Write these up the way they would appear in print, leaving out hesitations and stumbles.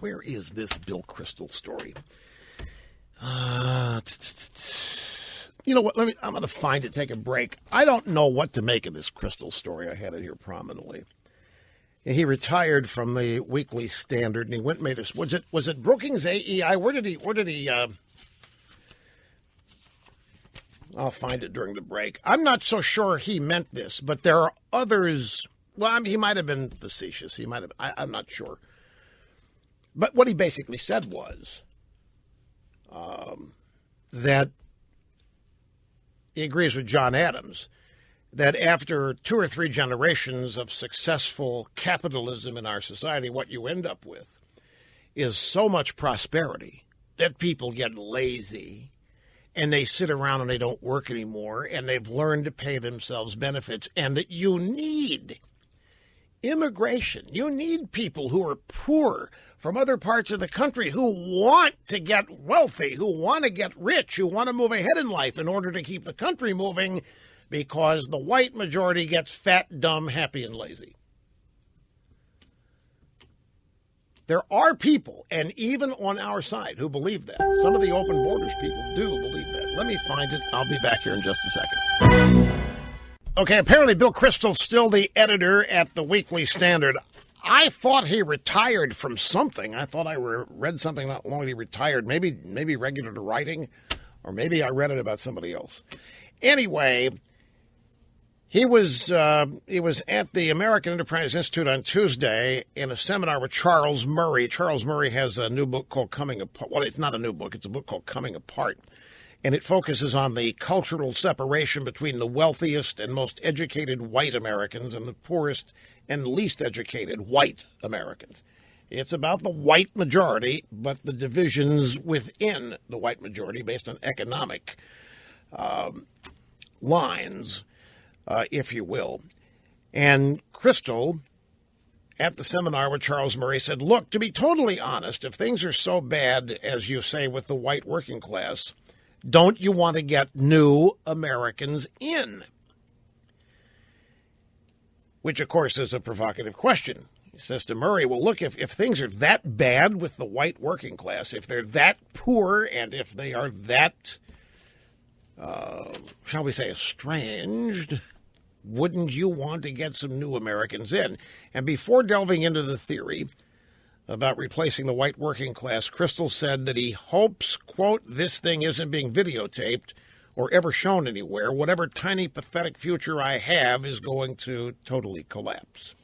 Where is this Bill Kristol story? You know what? I'm going to find it, take a break. I don't know what to make of this Kristol story. I had it here prominently. He retired from the Weekly Standard, and he went and made us. Was it Brookings AEI? Where did he? I'll find it during the break. I'm not so sure he meant this, but there are others. Well, he might have been facetious. He might have. I'm not sure. But what he basically said was that he agrees with John Adams that after 2 or 3 generations of successful capitalism in our society, what you end up with is so much prosperity that people get lazy and they sit around and they don't work anymore, and they've learned to pay themselves benefits, and that you need immigration. You need people who are poor from other parts of the country who want to get wealthy, who want to get rich, who want to move ahead in life in order to keep the country moving, because the white majority gets fat, dumb, happy, and lazy. There are people, and even on our side, who believe that. Some of the open borders people do believe that. Let me find it. I'll be back here in just a second. Okay, apparently Bill Kristol's still the editor at the Weekly Standard. I thought he retired from something. I thought I read something not long ago he retired. Maybe regular to writing, or maybe I read it about somebody else. Anyway, he was at the American Enterprise Institute on Tuesday in a seminar with Charles Murray. Charles Murray has a new book called Coming Apart. Well, it's not a new book. It's a book called Coming Apart. And it focuses on the cultural separation between the wealthiest and most educated white Americans and the poorest and least educated white Americans. It's about the white majority, but the divisions within the white majority based on economic lines, if you will. And Kristol, at the seminar with Charles Murray, said, look, to be totally honest, if things are so bad, as you say, with the white working class, don't you want to get new Americans in? Which, of course, is a provocative question. He says to Murray, well, look, if things are that bad with the white working class, if they're that poor, and if they are that, shall we say, estranged, wouldn't you want to get some new Americans in? And before delving into the theory about replacing the white working class, Kristol said that he hopes, quote, this thing isn't being videotaped or ever shown anywhere. Whatever tiny, pathetic future I have is going to totally collapse.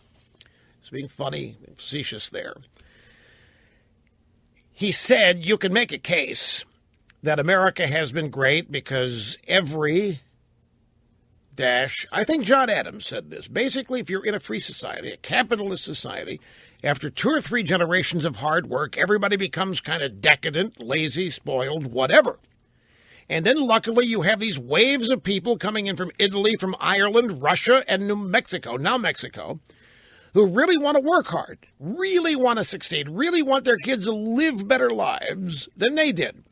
He's being funny and facetious there. He said you can make a case that America has been great because I think John Adams said this. Basically, if you're in a free society, a capitalist society, after 2 or 3 generations of hard work, everybody becomes kind of decadent, lazy, spoiled, whatever. And then luckily you have these waves of people coming in from Italy, from Ireland, Russia, and New Mexico, now Mexico, who really want to work hard, really want to succeed, really want their kids to live better lives than they did.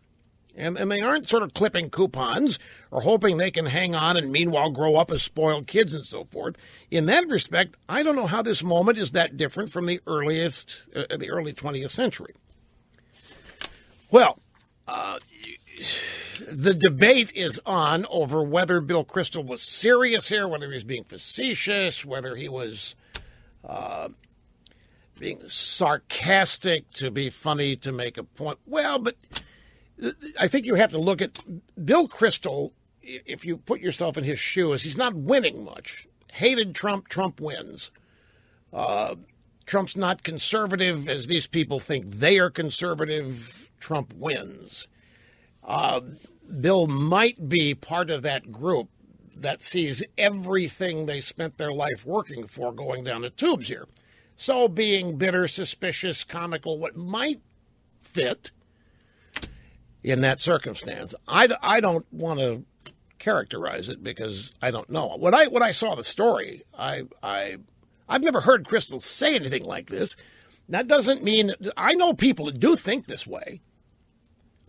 And they aren't sort of clipping coupons or hoping they can hang on and meanwhile grow up as spoiled kids and so forth. In that respect, I don't know how this moment is that different from the early 20th century. Well, the debate is on over whether Bill Kristol was serious here, whether he was being facetious, whether he was being sarcastic to be funny to make a point. Well, but I think you have to look at Bill Kristol. If you put yourself in his shoes, he's not winning much. Hated Trump, Trump wins. Trump's not conservative as these people think they are conservative. Trump wins. Bill might be part of that group that sees everything they spent their life working for going down the tubes here. So being bitter, suspicious, comical, what might fit in that circumstance. I don't want to characterize it because I don't know. When I saw the story, I've never heard Kristol say anything like this. That doesn't mean I know people that do think this way.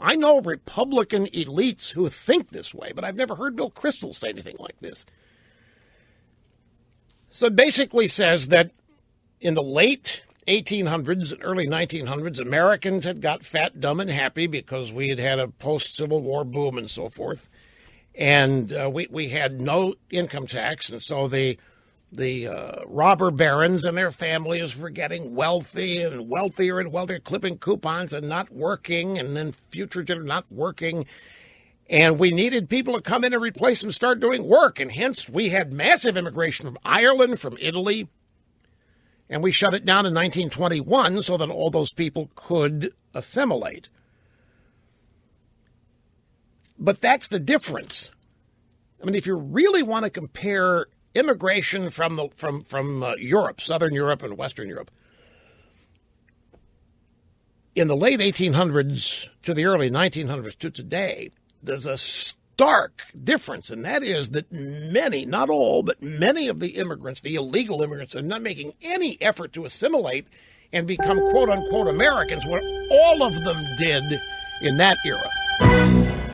I know Republican elites who think this way, but I've never heard Bill Kristol say anything like this. So it basically says that in the late 1800s and early 1900s, Americans had got fat, dumb, and happy because we had a post-Civil War boom and so forth. And we had no income tax, and so the robber barons and their families were getting wealthy and wealthier and wealthier, clipping coupons and not working, and then future generations not working. And we needed people to come in and replace them, start doing work. And hence, we had massive immigration from Ireland, from Italy. And we shut it down in 1921 so that all those people could assimilate. But that's the difference. I mean, if you really want to compare immigration from Europe, Southern Europe and Western Europe, in the late 1800s to the early 1900s to today, there's a stark difference, and that is that many, not all, but many of the immigrants, the illegal immigrants, are not making any effort to assimilate and become quote-unquote Americans, what all of them did in that era.